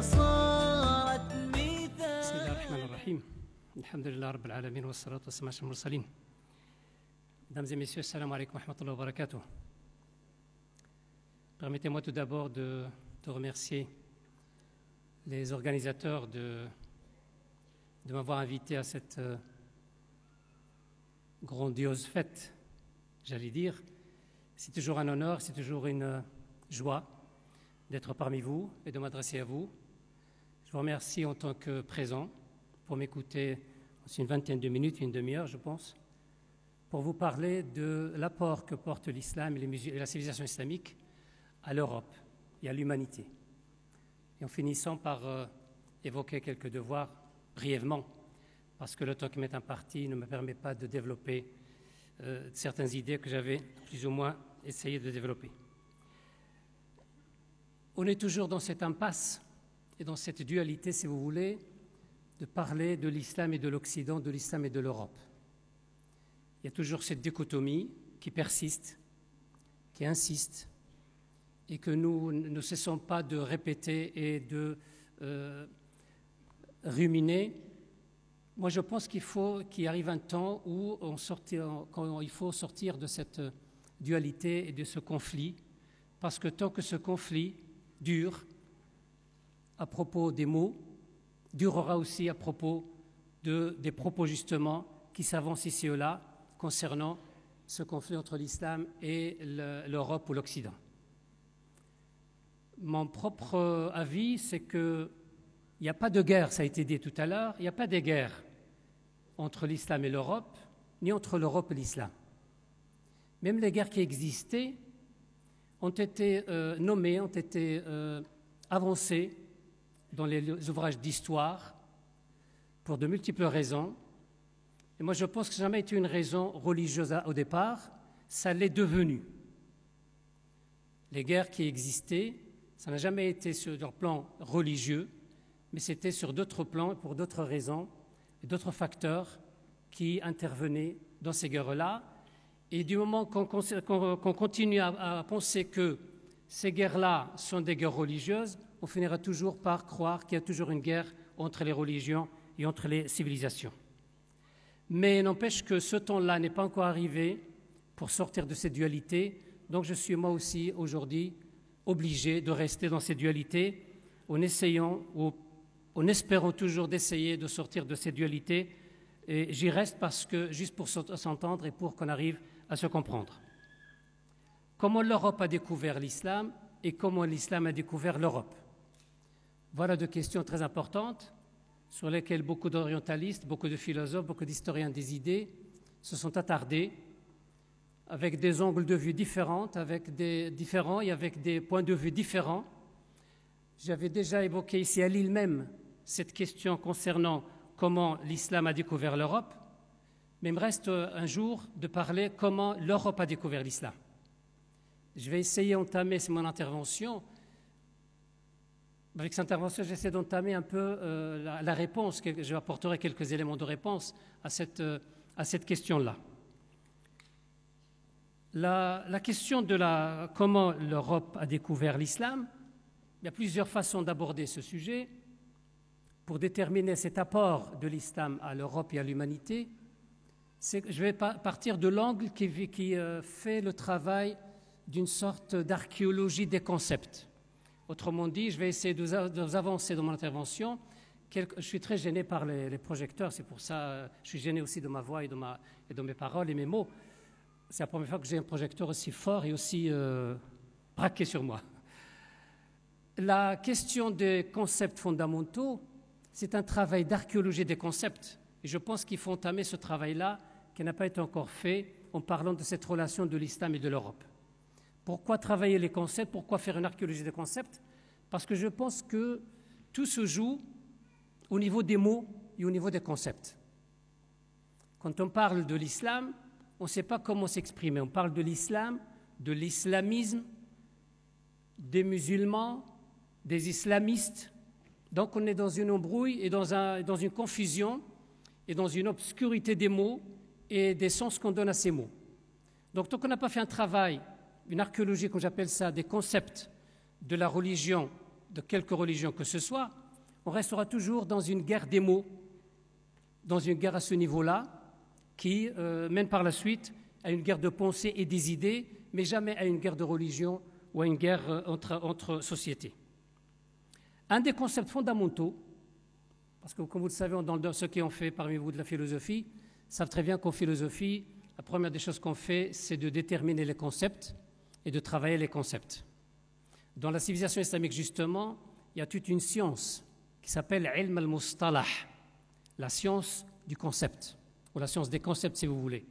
صارت مثال. بسم الله الرحمن الرحيم. الحمد لله رب العالمين والصلاة والسلام على المرسلين. Mesdames et messieurs, assalamu alaikum wa rahmatullahi wa barakatuh. Permettez-moi tout d'abord de remercier les organisateurs de m'avoir invité à cette grandiose fête, j'allais dire. C'est toujours un honneur, c'est toujours une joie d'être parmi vous et de m'adresser à vous. Je vous remercie en tant que présent pour m'écouter une vingtaine de minutes, une demi-heure, je pense, pour vous parler de l'apport que porte l'islam et la civilisation islamique à l'Europe et à l'humanité. Et en finissant par évoquer quelques devoirs brièvement, parce que le temps qui m'est imparti ne me permet pas de développer certaines idées que j'avais plus ou moins essayé de développer. On est toujours dans cette impasse et dans cette dualité, si vous voulez, de parler de l'islam et de l'Occident, de l'islam et de l'Europe. Il y a toujours cette dichotomie qui persiste, qui insiste, et que nous ne cessons pas de répéter et de ruminer. Moi, je pense qu'il arrive un temps où quand il faut sortir de cette dualité et de ce conflit, parce que tant que ce conflit dure, à propos des mots, durera aussi à propos des propos justement qui s'avancent ici et là concernant ce conflit entre l'islam et l'Europe ou l'Occident. Mon propre avis, c'est qu'il n'y a pas de guerre, ça a été dit tout à l'heure, il n'y a pas de guerre entre l'islam et l'Europe, ni entre l'Europe et l'islam. Même les guerres qui existaient ont été nommées, ont été avancées dans les ouvrages d'histoire pour de multiples raisons. Et moi, je pense que ça n'a jamais été une raison religieuse au départ, ça l'est devenu. Les guerres qui existaient, ça n'a jamais été sur leur plan religieux, mais c'était sur d'autres plans et pour d'autres raisons et d'autres facteurs qui intervenaient dans ces guerres-là. Et du moment qu'on continue à penser que ces guerres-là sont des guerres religieuses, on finira toujours par croire qu'il y a toujours une guerre entre les religions et entre les civilisations. Mais n'empêche que ce temps-là n'est pas encore arrivé pour sortir de cette dualité. Donc je suis moi aussi aujourd'hui obligé de rester dans cette dualité en essayant ou en espérant toujours d'essayer de sortir de cette dualité. Et j'y reste parce que juste pour s'entendre et pour qu'on arrive à se comprendre. Comment l'Europe a découvert l'islam et comment l'islam a découvert l'Europe? Voilà deux questions très importantes sur lesquelles beaucoup d'orientalistes, beaucoup de philosophes, beaucoup d'historiens des idées se sont attardés avec des angles de vue différents et avec des points de vue différents. J'avais déjà évoqué ici à Lille même cette question concernant comment l'islam a découvert l'Europe, mais il me reste un jour de parler comment l'Europe a découvert l'islam. Je vais essayer d'entamer mon intervention. Avec cette intervention, j'essaie d'entamer un peu la réponse, je apporterai quelques éléments de réponse à cette question-là. La question de comment l'Europe a découvert l'islam, il y a plusieurs façons d'aborder ce sujet. Pour déterminer cet apport de l'islam à l'Europe et à l'humanité, je vais partir de l'angle qui fait le travail d'une sorte d'archéologie des concepts. Autrement dit, je vais essayer de vous avancer dans mon intervention. Je suis très gêné par les projecteurs, c'est pour ça je suis gêné aussi de ma voix et de mes paroles et mes mots. C'est la première fois que j'ai un projecteur aussi fort et aussi braqué sur moi. La question des concepts fondamentaux, c'est un travail d'archéologie des concepts. Et je pense qu'il faut entamer ce travail-là qui n'a pas été encore fait en parlant de cette relation de l'islam et de l'Europe. Pourquoi travailler les concepts? Pourquoi faire une archéologie des concepts? Parce que je pense que tout se joue au niveau des mots et au niveau des concepts. Quand on parle de l'islam, on ne sait pas comment s'exprimer. On parle de l'islam, de l'islamisme, des musulmans, des islamistes. Donc on est dans une embrouille et dans une confusion et dans une obscurité des mots et des sens qu'on donne à ces mots. Donc tant qu'on n'a pas fait un travail, une archéologie, comme j'appelle ça, des concepts de la religion, de quelque religion que ce soit, on restera toujours dans une guerre des mots, dans une guerre à ce niveau-là, qui mène par la suite à une guerre de pensée et des idées, mais jamais à une guerre de religion ou à une guerre entre sociétés. Un des concepts fondamentaux, parce que comme vous le savez, dans ceux qui ont fait parmi vous de la philosophie, savent très bien qu'en philosophie, la première des choses qu'on fait, c'est de déterminer les concepts et de travailler les concepts. Dans la civilisation islamique, justement, il y a toute une science qui s'appelle ilm al-mustalah, la science du concept, ou la science des concepts si vous voulez.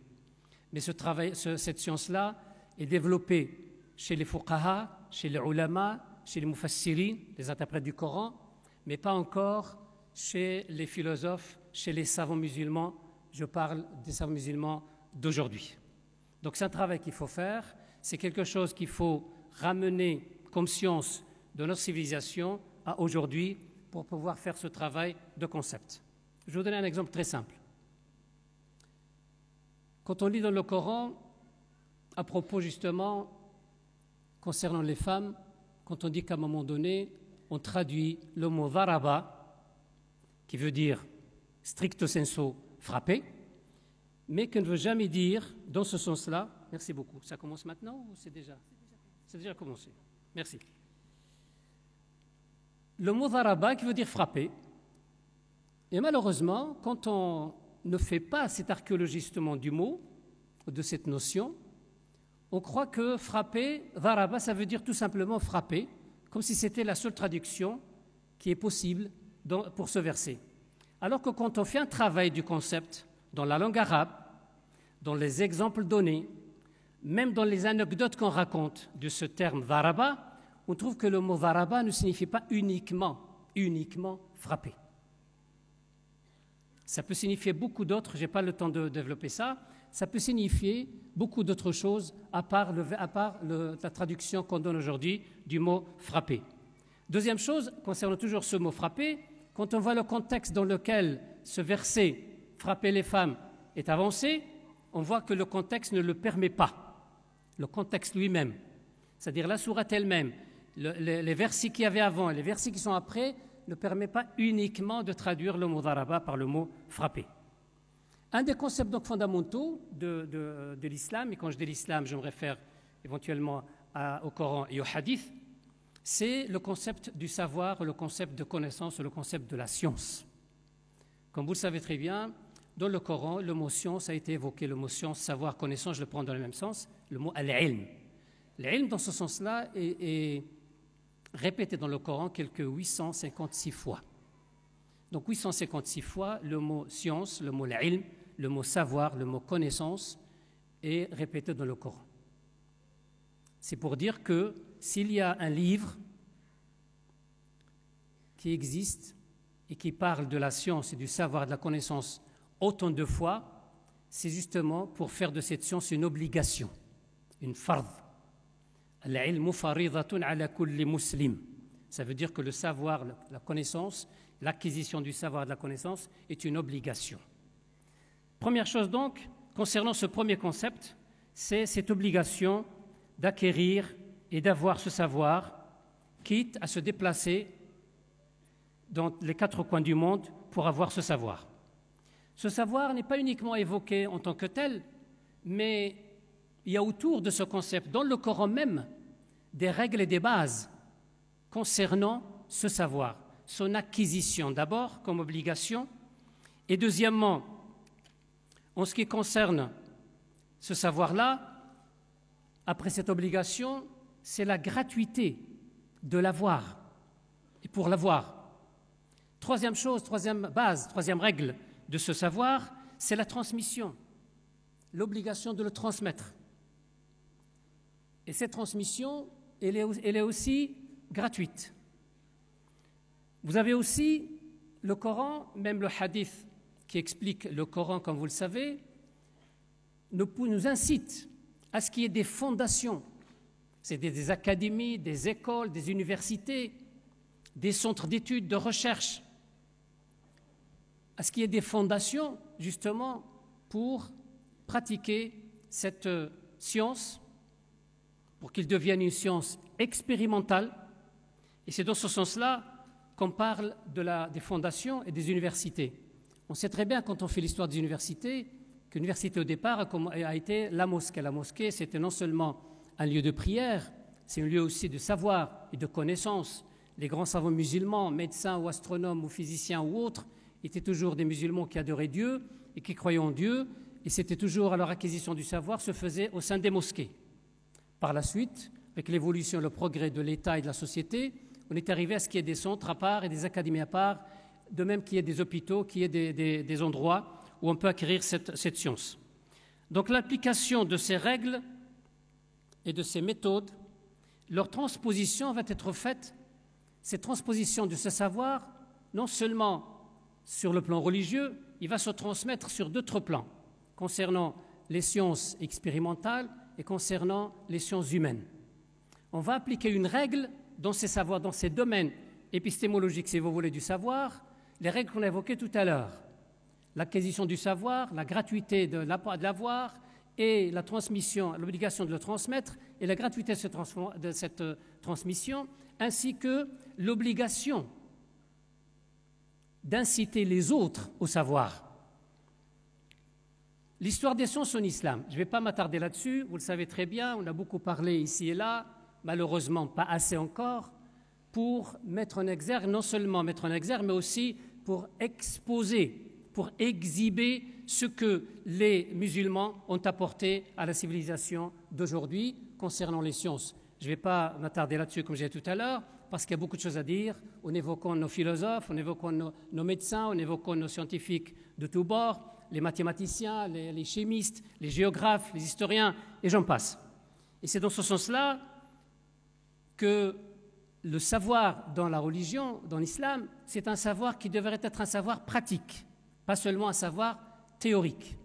Mais cette science-là est développée chez les fuqaha, chez les ulama, chez les mufassirin, les interprètes du Coran, mais pas encore chez les philosophes, chez les savants musulmans. Je parle des savants musulmans d'aujourd'hui. Donc c'est un travail qu'il faut faire, c'est quelque chose qu'il faut ramener comme science de notre civilisation à aujourd'hui pour pouvoir faire ce travail de concept. Je vais vous donner un exemple très simple. Quand on lit dans le Coran, à propos justement, concernant les femmes, quand on dit qu'à un moment donné, on traduit le mot dharaba, qui veut dire stricto sensu frapper, mais qui ne veut jamais dire dans ce sens-là. Merci beaucoup. Ça commence maintenant ou c'est déjà commencé? Merci. Le mot dharaba qui veut dire frapper. Et malheureusement, quand on ne fait pas cette archéologie justement du mot, de cette notion, on croit que frapper, dharaba, ça veut dire tout simplement frapper, comme si c'était la seule traduction qui est possible pour ce verset. Alors que quand on fait un travail du concept dans la langue arabe, dans les exemples donnés, même dans les anecdotes qu'on raconte de ce terme dharaba, on trouve que le mot dharaba ne signifie pas uniquement frapper. Ça peut signifier beaucoup d'autres, je n'ai pas le temps de développer ça, ça peut signifier beaucoup d'autres choses à part la traduction qu'on donne aujourd'hui du mot frapper. Deuxième chose, concernant toujours ce mot frapper, quand on voit le contexte dans lequel ce verset « frapper les femmes » est avancé, on voit que le contexte ne le permet pas. Le contexte lui-même, c'est-à-dire la sourate elle-même, les versets qu'il y avait avant et les versets qui sont après, ne permet pas uniquement de traduire le mot dharaba par le mot frapper. Un des concepts donc fondamentaux de l'islam, et quand je dis l'islam, je me réfère éventuellement au Coran et au hadith, c'est le concept du savoir, le concept de connaissance, le concept de la science. Comme vous le savez très bien, dans le Coran, le mot science a été évoqué, le mot science, savoir, connaissance, je le prends dans le même sens, le mot al-ilm. L'ilm, dans ce sens-là, est répété dans le Coran quelques 856 fois. Donc 856 fois, le mot science, le mot l'ilm, le mot savoir, le mot connaissance est répété dans le Coran. C'est pour dire que s'il y a un livre qui existe et qui parle de la science et du savoir, de la connaissance autant de fois, c'est justement pour faire de cette science une obligation, une fard. Al-ilmu faridatun ala kulli muslim. Ça veut dire que le savoir, la connaissance, l'acquisition du savoir et de la connaissance est une obligation. Première chose donc, concernant ce premier concept, c'est cette obligation d'acquérir et d'avoir ce savoir, quitte à se déplacer dans les quatre coins du monde pour avoir ce savoir. Ce savoir n'est pas uniquement évoqué en tant que tel, mais il y a autour de ce concept, dans le Coran même, des règles et des bases concernant ce savoir, son acquisition d'abord comme obligation, et deuxièmement, en ce qui concerne ce savoir-là, après cette obligation, c'est la gratuité de l'avoir et pour l'avoir. Troisième chose, troisième base, troisième règle de ce savoir, c'est la transmission, l'obligation de le transmettre. Et cette transmission, elle est aussi gratuite. Vous avez aussi le Coran, même le hadith qui explique le Coran, comme vous le savez, nous incite à ce qu'il y ait des fondations. C'est des académies, des écoles, des universités, des centres d'études, de recherche, à ce qu'il y ait des fondations, justement, pour pratiquer cette science, pour qu'il devienne une science expérimentale Et c'est dans ce sens-là qu'on parle des fondations et des universités. On sait très bien, quand on fait l'histoire des universités, que l'université au départ a été la mosquée. La mosquée, c'était non seulement un lieu de prière, c'est un lieu aussi de savoir et de connaissance. Les grands savants musulmans, médecins ou astronomes ou physiciens ou autres, étaient toujours des musulmans qui adoraient Dieu et qui croyaient en Dieu, et c'était toujours, leur acquisition du savoir se faisait au sein des mosquées. Par la suite, avec l'évolution et le progrès de l'État et de la société, on est arrivé à ce qu'il y ait des centres à part et des académies à part, de même qu'il y ait des hôpitaux, qu'il y ait des endroits où on peut acquérir cette science. Donc l'application de ces règles et de ces méthodes, leur transposition va être faite, cette transposition de ce savoir, non seulement sur le plan religieux, il va se transmettre sur d'autres plans, concernant les sciences expérimentales et concernant les sciences humaines. On va appliquer une règle dans ces savoirs, dans ces domaines épistémologiques, si vous voulez, du savoir, les règles qu'on a évoquées tout à l'heure. L'acquisition du savoir, la gratuité de l'avoir et la transmission, l'obligation de le transmettre et la gratuité de cette transmission, ainsi que l'obligation d'inciter les autres au savoir. L'histoire des sciences en islam, je ne vais pas m'attarder là-dessus, vous le savez très bien, on a beaucoup parlé ici et là, malheureusement pas assez encore, pour mettre en exergue, non seulement mettre en exergue, mais aussi pour exposer, pour exhiber ce que les musulmans ont apporté à la civilisation d'aujourd'hui concernant les sciences. Je ne vais pas m'attarder là-dessus comme j'ai dit tout à l'heure, parce qu'il y a beaucoup de choses à dire, en évoquant nos philosophes, en évoquant nos médecins, en évoquant nos scientifiques de tous bords, les mathématiciens, les chimistes, les géographes, les historiens, et j'en passe. Et c'est dans ce sens-là que le savoir dans la religion, dans l'islam, c'est un savoir qui devrait être un savoir pratique, pas seulement un savoir théorique.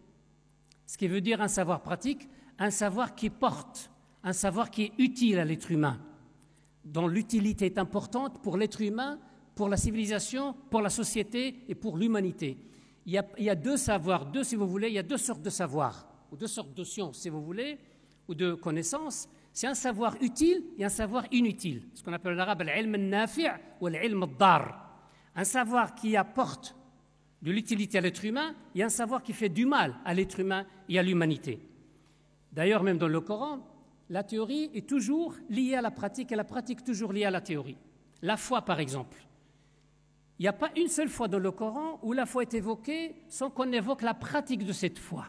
Ce qui veut dire un savoir pratique, un savoir qui porte, un savoir qui est utile à l'être humain, dont l'utilité est importante pour l'être humain, pour la civilisation, pour la société et pour l'humanité. Il y a deux savoirs, si vous voulez, il y a deux sortes de savoirs, ou deux sortes de sciences, si vous voulez, ou de connaissances. C'est un savoir utile et un savoir inutile, ce qu'on appelle en arabe al-ilm al-nafi' ou al-ilm al-dar. Un savoir qui apporte de l'utilité à l'être humain et un savoir qui fait du mal à l'être humain et à l'humanité. D'ailleurs, même dans le Coran, la théorie est toujours liée à la pratique et la pratique toujours liée à la théorie. La foi, par exemple. Il n'y a pas une seule fois dans le Coran où la foi est évoquée sans qu'on évoque la pratique de cette foi,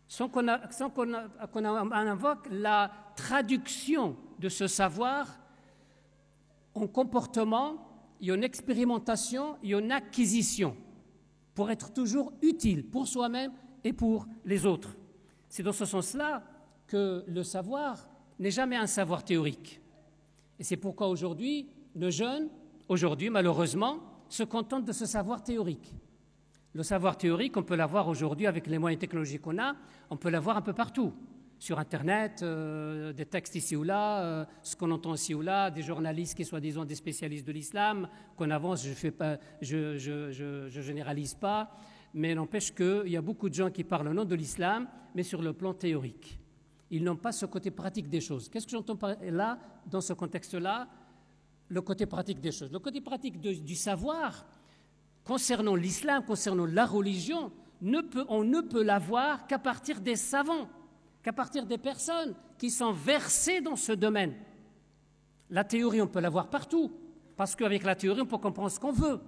sans qu'on invoque la traduction de ce savoir en comportement et en expérimentation et en acquisition pour être toujours utile pour soi-même et pour les autres. C'est dans ce sens-là que le savoir n'est jamais un savoir théorique. Et c'est pourquoi aujourd'hui, nos jeunes, malheureusement, se contentent de ce savoir théorique. Le savoir théorique, on peut l'avoir aujourd'hui avec les moyens technologiques qu'on a, on peut l'avoir un peu partout, sur Internet, des textes ici ou là, ce qu'on entend ici ou là, des journalistes qui sont disons des spécialistes de l'islam, qu'on avance, je généralise pas, mais n'empêche qu'il y a beaucoup de gens qui parlent au nom de l'islam, mais sur le plan théorique. Ils n'ont pas ce côté pratique des choses. Qu'est-ce que j'entends par là, dans ce contexte-là? Le côté pratique des choses. Le côté pratique du savoir, concernant l'islam, concernant la religion, on ne peut l'avoir qu'à partir des savants, qu'à partir des personnes qui sont versées dans ce domaine. La théorie, on peut l'avoir partout, parce qu'avec la théorie, on peut comprendre ce qu'on veut.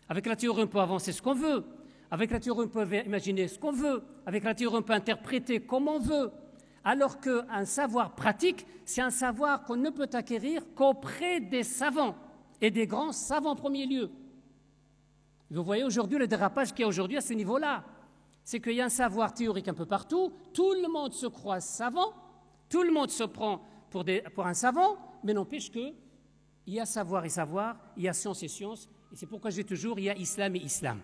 Avec la théorie, on peut avancer ce qu'on veut. Avec la théorie, on peut imaginer ce qu'on veut. Avec la théorie, on peut interpréter comme on veut. Alors qu'un savoir pratique, c'est un savoir qu'on ne peut acquérir qu'auprès des savants, et des grands savants en premier lieu. Vous voyez aujourd'hui le dérapage qu'il y a aujourd'hui à ce niveau-là. C'est qu'il y a un savoir théorique un peu partout, tout le monde se croit savant, tout le monde se prend pour un savant, mais n'empêche qu'il y a savoir et savoir, il y a science et science, et c'est pourquoi je dis toujours, il y a islam et islam.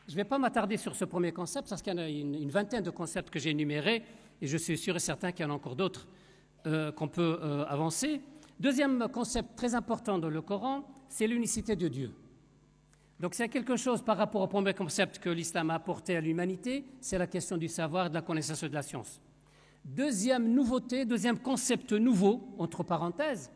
Je ne vais pas m'attarder sur ce premier concept, parce qu'il y en a une vingtaine de concepts que j'ai énumérés, et je suis sûr et certain qu'il y en a encore d'autres qu'on peut avancer. Deuxième concept très important dans le Coran, c'est l'unicité de Dieu. Donc c'est quelque chose par rapport au premier concept que l'islam a apporté à l'humanité, c'est la question du savoir, de la connaissance et de la science. Deuxième nouveauté, deuxième concept nouveau, entre parenthèses,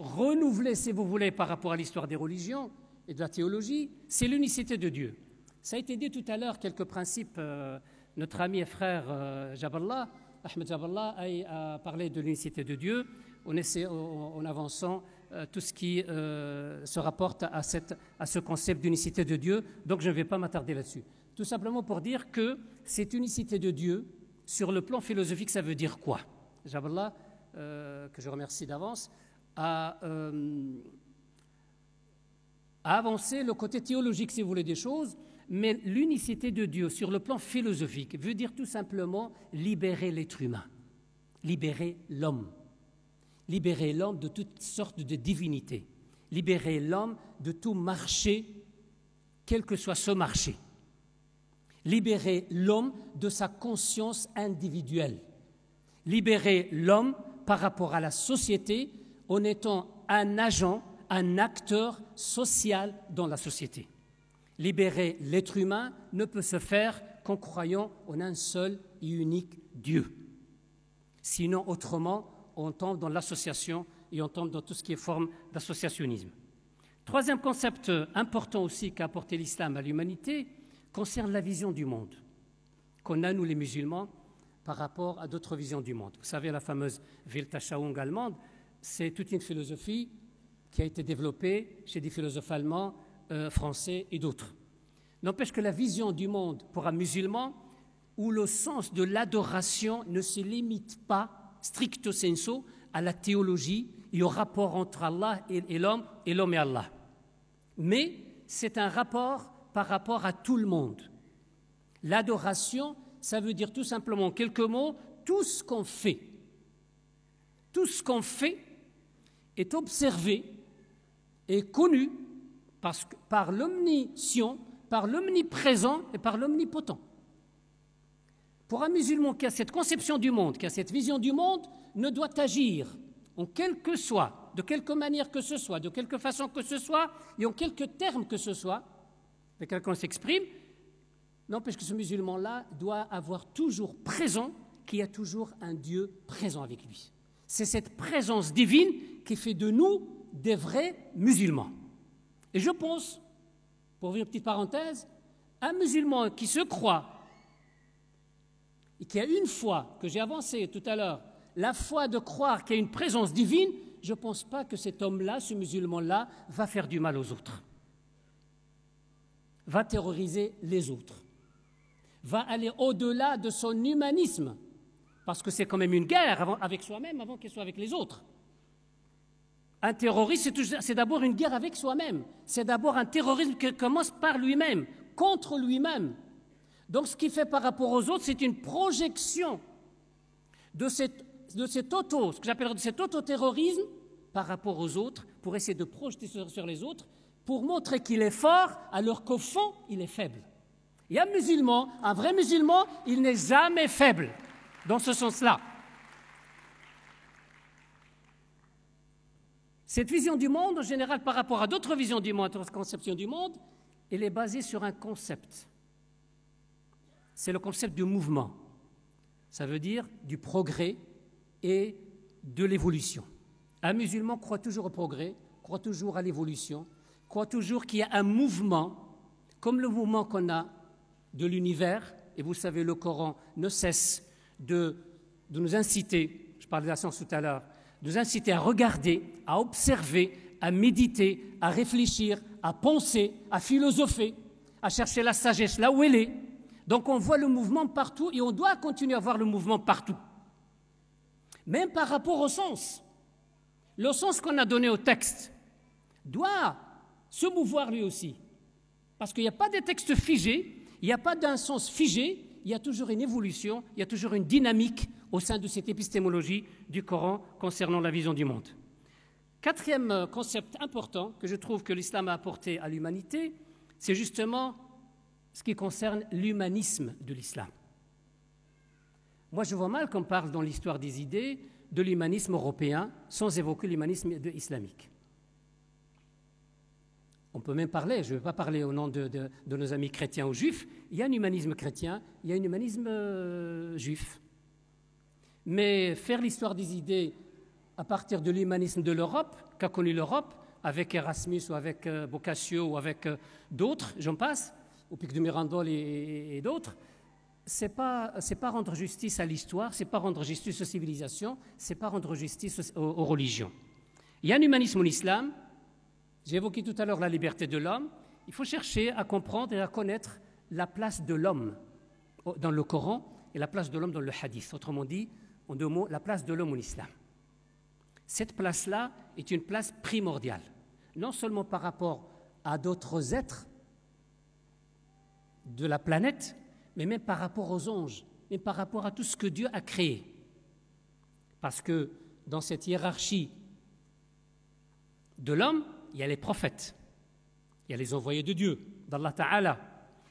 renouvelé, si vous voulez, par rapport à l'histoire des religions et de la théologie, c'est l'unicité de Dieu. Ça a été dit tout à l'heure, quelques principes. Notre ami et frère Ahmed Jaballah, a parlé de l'unicité de Dieu en avançant tout ce qui se rapporte à ce concept d'unicité de Dieu. Donc je ne vais pas m'attarder là-dessus. Tout simplement pour dire que cette unicité de Dieu, sur le plan philosophique, ça veut dire quoi? Jaballah, que je remercie d'avance, a avancé le côté théologique, si vous voulez, des choses, mais l'unicité de Dieu sur le plan philosophique veut dire tout simplement libérer l'être humain, libérer l'homme de toutes sortes de divinités, libérer l'homme de tout marché, quel que soit ce marché, libérer l'homme de sa conscience individuelle, libérer l'homme par rapport à la société en étant un agent, un acteur social dans la société. Libérer l'être humain ne peut se faire qu'en croyant en un seul et unique Dieu. Sinon, autrement, on tombe dans l'association et on tombe dans tout ce qui est forme d'associationnisme. Troisième concept important aussi qu'a apporté l'islam à l'humanité concerne la vision du monde qu'on a, nous les musulmans, par rapport à d'autres visions du monde. Vous savez, la fameuse Weltanschauung allemande, c'est toute une philosophie qui a été développée chez des philosophes allemands, français et d'autres. N'empêche que la vision du monde pour un musulman, où le sens de l'adoration ne se limite pas, stricto sensu, à la théologie et au rapport entre Allah et l'homme et Allah. Mais c'est un rapport par rapport à tout le monde. L'adoration, ça veut dire tout simplement, en quelques mots, tout ce qu'on fait. Tout ce qu'on fait est observé et connu par l'omniscient, par l'omniprésent et par l'omnipotent. Pour un musulman qui a cette conception du monde, qui a cette vision du monde, ne doit agir en quel que soit, de quelque manière que ce soit, de quelque façon que ce soit, et en quelques termes que ce soit, avec lequel on s'exprime, n'empêche que ce musulman-là doit avoir toujours présent qu'il y a toujours un Dieu présent avec lui. C'est cette présence divine qui fait de nous des vrais musulmans. Et je pense, pour ouvrir une petite parenthèse, un musulman qui se croit et qui a une foi, que j'ai avancé tout à l'heure, la foi de croire qu'il y a une présence divine, je ne pense pas que cet homme-là, ce musulman-là, va faire du mal aux autres, va terroriser les autres, va aller au-delà de son humanisme, parce que c'est quand même une guerre avec soi-même avant qu'elle soit avec les autres. Un terroriste, c'est d'abord une guerre avec soi-même. C'est d'abord un terrorisme qui commence par lui-même, contre lui-même. Donc ce qu'il fait par rapport aux autres, c'est une projection de ce que j'appellerais de cet auto-terrorisme par rapport aux autres, pour essayer de projeter sur les autres, pour montrer qu'il est fort, alors qu'au fond, il est faible. Et un musulman, un vrai musulman, il n'est jamais faible, dans ce sens-là. Cette vision du monde, en général, par rapport à d'autres visions du monde, d'autres conceptions du monde, elle est basée sur un concept. C'est le concept du mouvement. Ça veut dire du progrès et de l'évolution. Un musulman croit toujours au progrès, croit toujours à l'évolution, croit toujours qu'il y a un mouvement, comme le mouvement qu'on a de l'univers, et vous savez, le Coran ne cesse de nous inciter, je parlais de la science tout à l'heure, de nous inciter à regarder, à observer, à méditer, à réfléchir, à penser, à philosopher, à chercher la sagesse là où elle est. Donc on voit le mouvement partout et on doit continuer à voir le mouvement partout. Même par rapport au sens. Le sens qu'on a donné au texte doit se mouvoir lui aussi. Parce qu'il n'y a pas de texte figé, il n'y a pas d'un sens figé, il y a toujours une évolution, il y a toujours une dynamique au sein de cette épistémologie du Coran concernant la vision du monde. Quatrième concept important que je trouve que l'islam a apporté à l'humanité, c'est justement ce qui concerne l'humanisme de l'islam. Moi, je vois mal qu'on parle dans l'histoire des idées de l'humanisme européen sans évoquer l'humanisme islamique. On peut même parler, je ne vais pas parler au nom de nos amis chrétiens ou juifs, il y a un humanisme chrétien, il y a un humanisme juif. Mais faire l'histoire des idées à partir de l'humanisme de l'Europe, qu'a connu l'Europe, avec Erasmus ou avec Boccaccio ou avec d'autres, j'en passe, ou Pic de Mirandol et d'autres, c'est pas rendre justice à l'histoire, c'est pas rendre justice aux civilisations, c'est pas rendre justice aux religions. Il y a un humanisme en islam, j'ai évoqué tout à l'heure la liberté de l'homme, il faut chercher à comprendre et à connaître la place de l'homme dans le Coran et la place de l'homme dans le hadith. Autrement dit, en deux mots, la place de l'homme en islam. Cette place-là est une place primordiale, non seulement par rapport à d'autres êtres de la planète, mais même par rapport aux anges, même par rapport à tout ce que Dieu a créé. Parce que dans cette hiérarchie de l'homme, il y a les prophètes, il y a les envoyés de Dieu, d'Allah Ta'ala,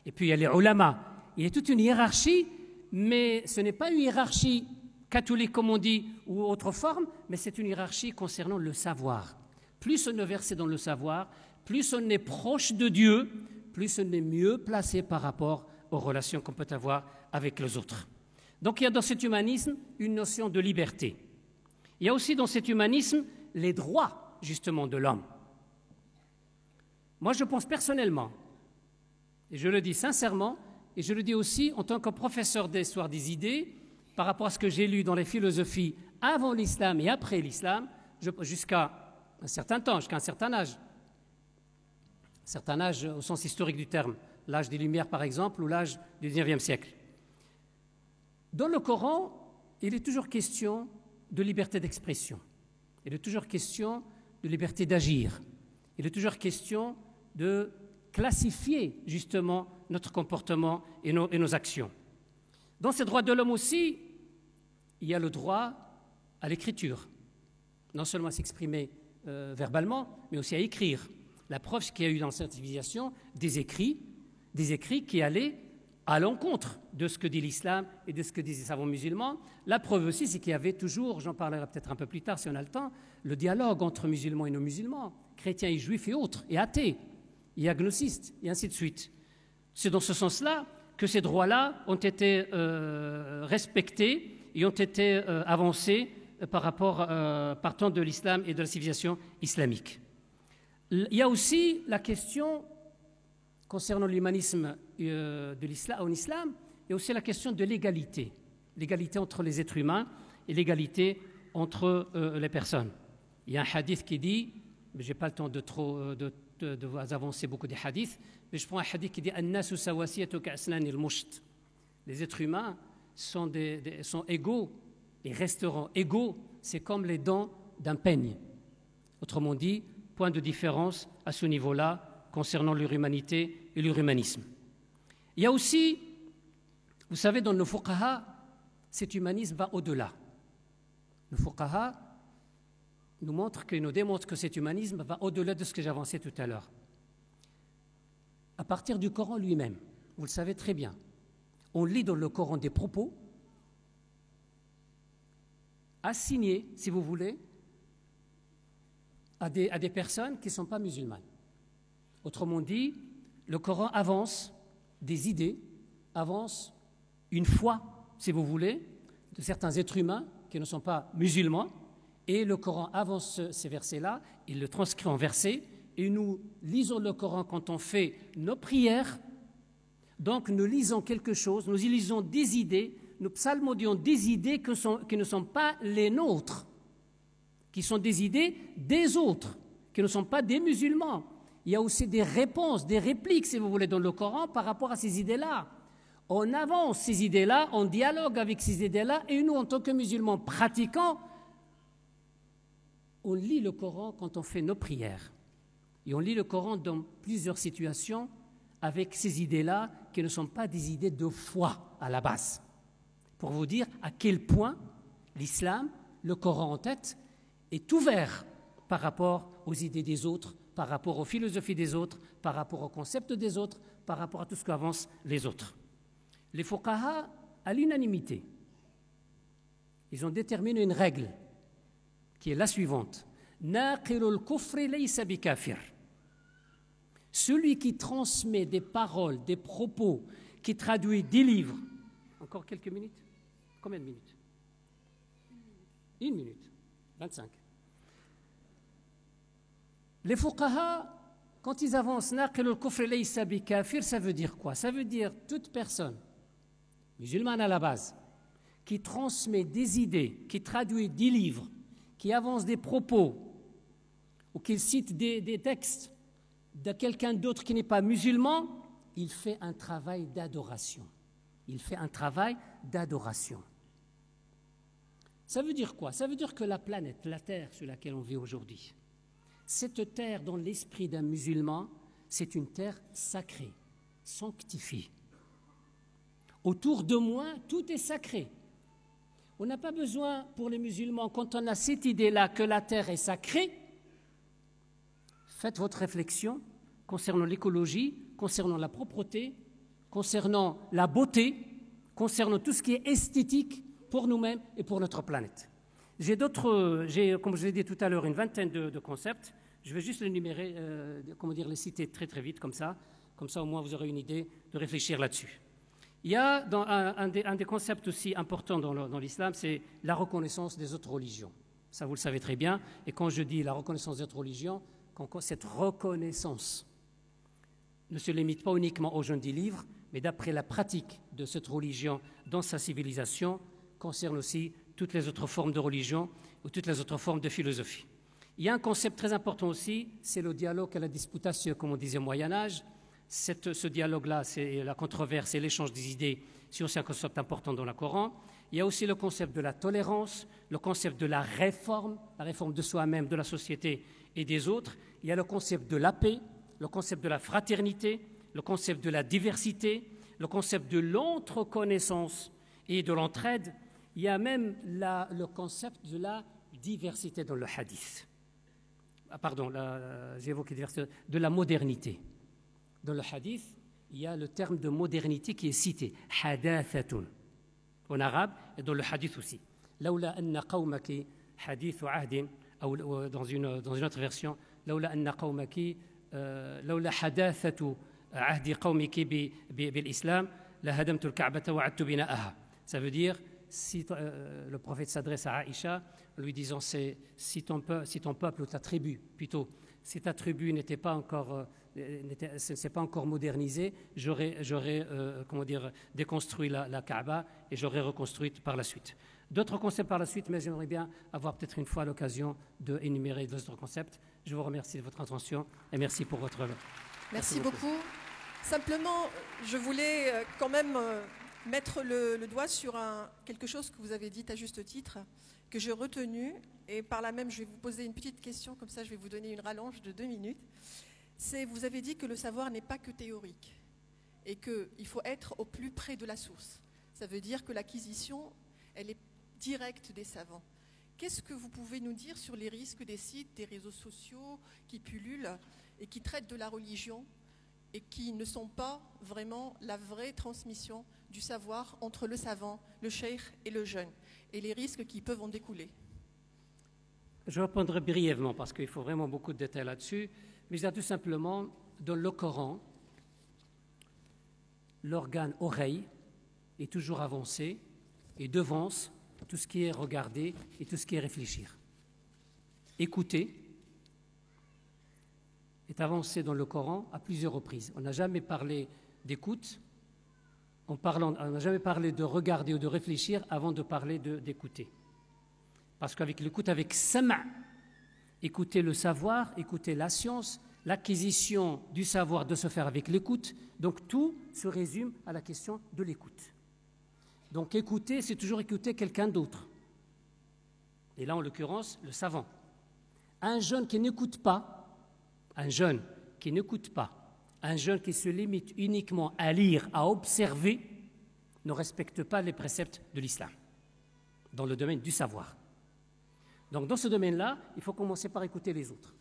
et puis il y a les ulama. Il y a toute une hiérarchie, mais ce n'est pas une hiérarchie catholique comme on dit, ou autre forme, mais c'est une hiérarchie concernant le savoir. Plus on est versé dans le savoir, plus on est proche de Dieu, plus on est mieux placé par rapport aux relations qu'on peut avoir avec les autres. Donc il y a dans cet humanisme une notion de liberté. Il y a aussi dans cet humanisme les droits, justement, de l'homme. Moi, je pense personnellement, et je le dis sincèrement, et je le dis aussi en tant que professeur d'histoire des idées, par rapport à ce que j'ai lu dans les philosophies avant l'islam et après l'islam, jusqu'à un certain temps, jusqu'à un certain âge au sens historique du terme, l'âge des Lumières par exemple, ou l'âge du XIXe siècle. Dans le Coran, il est toujours question de liberté d'expression, il est toujours question de liberté d'agir, il est toujours question de classifier justement notre comportement et nos actions. Dans ces droits de l'homme aussi, il y a le droit à l'écriture, non seulement à s'exprimer verbalement, mais aussi à écrire. La preuve, c'est qu'il y a eu dans cette civilisation des écrits qui allaient à l'encontre de ce que dit l'islam et de ce que disent les savants musulmans. La preuve aussi, c'est qu'il y avait toujours, j'en parlerai peut-être un peu plus tard si on a le temps, le dialogue entre musulmans et non-musulmans, chrétiens et juifs et autres, et athées, et agnostiques, et ainsi de suite. C'est dans ce sens-là que ces droits-là ont été respectés et ont été avancés partant de l'islam et de la civilisation islamique. Il y a aussi la question concernant l'humanisme en islam, il y a aussi la question de l'égalité entre les êtres humains et l'égalité entre les personnes. Il y a un hadith qui dit, mais je n'ai pas le temps de vous avancer beaucoup des hadiths, mais je prends un hadith qui dit An-nasu sawasiyatu ka'asnani al-musht. Les êtres humains sont égaux et resteront égaux, c'est comme les dents d'un peigne. Autrement dit, point de différence à ce niveau-là concernant leur humanité et leur humanisme. Il y a aussi, vous savez, dans nos fuqaha, cet humanisme va au-delà. Le fuqaha nous démontre que cet humanisme va au-delà de ce que j'ai avancé tout à l'heure. À partir du Coran lui-même, vous le savez très bien, on lit dans le Coran des propos assignés, si vous voulez, à des personnes qui ne sont pas musulmanes. Autrement dit, le Coran avance des idées, avance une foi, si vous voulez, de certains êtres humains qui ne sont pas musulmans, et le Coran avance ces versets-là, il le transcrit en versets, et nous lisons le Coran quand on fait nos prières. Donc nous lisons quelque chose, nous y lisons des idées, nous psalmodions des idées qui ne sont pas les nôtres, qui sont des idées des autres, qui ne sont pas des musulmans. Il y a aussi des réponses, des répliques, si vous voulez, dans le Coran par rapport à ces idées-là. On avance ces idées-là, on dialogue avec ces idées-là, et nous, en tant que musulmans pratiquants, on lit le Coran quand on fait nos prières. Et on lit le Coran dans plusieurs situations avec ces idées-là qui ne sont pas des idées de foi à la base. Pour vous dire à quel point l'islam, le Coran en tête, est ouvert par rapport aux idées des autres, par rapport aux philosophies des autres, par rapport aux concepts des autres, par rapport à tout ce qu'avancent les autres. Les fuqaha, à l'unanimité, ils ont déterminé une règle qui est la suivante. Naqilul kufri laysa bikafir. Celui qui transmet des paroles, des propos, qui traduit des livres. Encore quelques minutes? Combien de minutes? 1 minute, 25. Les fuqaha, quand ils avancent, naqil al-kufr laysa bi kafir, ça veut dire quoi? Ça veut dire toute personne musulmane à la base qui transmet des idées, qui traduit des livres, qui avance des propos ou qui cite des textes de quelqu'un d'autre qui n'est pas musulman, il fait un travail d'adoration. Il fait un travail d'adoration. Ça veut dire quoi? Ça veut dire que la planète, la terre sur laquelle on vit aujourd'hui, cette terre dans l'esprit d'un musulman, c'est une terre sacrée, sanctifiée. Autour de moi, tout est sacré. On n'a pas besoin, pour les musulmans, quand on a cette idée-là que la terre est sacrée, faites votre réflexion concernant l'écologie, concernant la propreté, concernant la beauté, concernant tout ce qui est esthétique pour nous-mêmes et pour notre planète. J'ai, comme je l'ai dit tout à l'heure, une vingtaine de concepts. Je vais juste les énumérer, les citer très très vite comme ça au moins vous aurez une idée de réfléchir là-dessus. Il y a un des concepts aussi importants dans l'islam, c'est la reconnaissance des autres religions. Ça, vous le savez très bien. Et quand je dis la reconnaissance des autres religions, cette reconnaissance ne se limite pas uniquement aux gens des livres, mais d'après la pratique de cette religion dans sa civilisation, concerne aussi toutes les autres formes de religion ou toutes les autres formes de philosophie. Il y a un concept très important aussi, c'est le dialogue à la disputatio, comme on disait au Moyen-Âge. Ce dialogue-là, c'est la controverse et l'échange des idées, c'est aussi un concept important dans le Coran. Il y a aussi le concept de la tolérance, le concept de la réforme de soi-même, de la société et des autres. Il y a le concept de la paix, le concept de la fraternité, le concept de la diversité, le concept de l'entreconnaissance et de l'entraide. Il y a même le concept de la diversité dans le hadith. J'ai évoqué diversité, de la modernité. Dans le hadith, il y a le terme de modernité qui est cité, hadathatun, en arabe, et dans le hadith aussi. Laula anna qawmaki hadithu ahdin, ou dans une autre version, laula anna qawmaki, laula hadathatu ahdi qawmiki bil islam, la hadamtu al-ka'bata wa adtu bina'aha. Ça veut dire, si le prophète s'adresse à Aïcha, lui disant, si ton peuple ou ta tribu, plutôt, si ta tribu n'était pas encore s'est pas encore modernisé, j'aurais déconstruit la Kaaba et j'aurais reconstruite par la suite. D'autres concepts par la suite, mais j'aimerais bien avoir peut-être une fois l'occasion d'énumérer d'autres concepts. Je vous remercie de votre attention et merci pour votre... Merci beaucoup. Simplement, je voulais quand même mettre le doigt sur quelque chose que vous avez dit à juste titre, que j'ai retenu, et par là même, je vais vous poser une petite question, comme ça je vais vous donner une rallonge de 2 minutes. Vous avez dit que le savoir n'est pas que théorique et qu'il faut être au plus près de la source. Ça veut dire que l'acquisition, elle est directe des savants. Qu'est-ce que vous pouvez nous dire sur les risques des sites, des réseaux sociaux qui pullulent et qui traitent de la religion et qui ne sont pas vraiment la vraie transmission du savoir entre le savant, le cheikh et le jeune, et les risques qui peuvent en découler? Je répondrai brièvement parce qu'il faut vraiment beaucoup de détails là-dessus. Mais je dis tout simplement, dans le Coran, l'organe oreille est toujours avancé et devance tout ce qui est regarder et tout ce qui est réfléchir. Écouter est avancé dans le Coran à plusieurs reprises. On n'a jamais parlé d'écoute, on n'a jamais parlé de regarder ou de réfléchir avant de parler d'écouter. Parce qu'avec l'écoute, avec sama', écouter le savoir, écouter la science, l'acquisition du savoir de se faire avec l'écoute. Donc tout se résume à la question de l'écoute. Donc écouter, c'est toujours écouter quelqu'un d'autre. Et là, en l'occurrence, le savant. Un jeune qui n'écoute pas, un jeune qui se limite uniquement à lire, à observer, ne respecte pas les préceptes de l'islam dans le domaine du savoir. Donc dans ce domaine-là, il faut commencer par écouter les autres.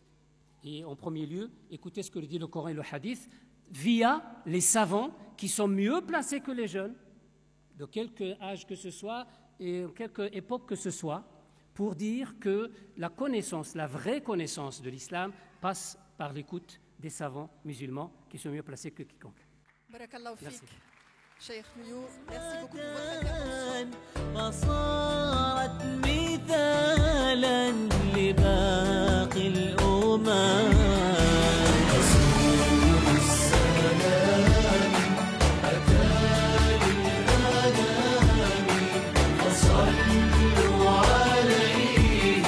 Et en premier lieu, écouter ce que dit le Coran et le Hadith via les savants qui sont mieux placés que les jeunes, de quelque âge que ce soit et quelque époque que ce soit, pour dire que la connaissance, la vraie connaissance de l'islam passe par l'écoute des savants musulmans qui sont mieux placés que quiconque. Barakallahu fik. Cheikh Miour, merci beaucoup pour votre intervention. فصارت مثالا لباقي الأمم رسول السلام أتى للأنام فصلوا عليه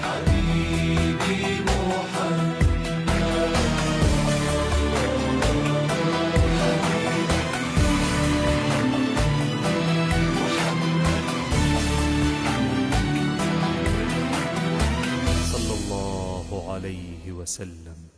حبيبي محمد صلى الله عليه وسلم.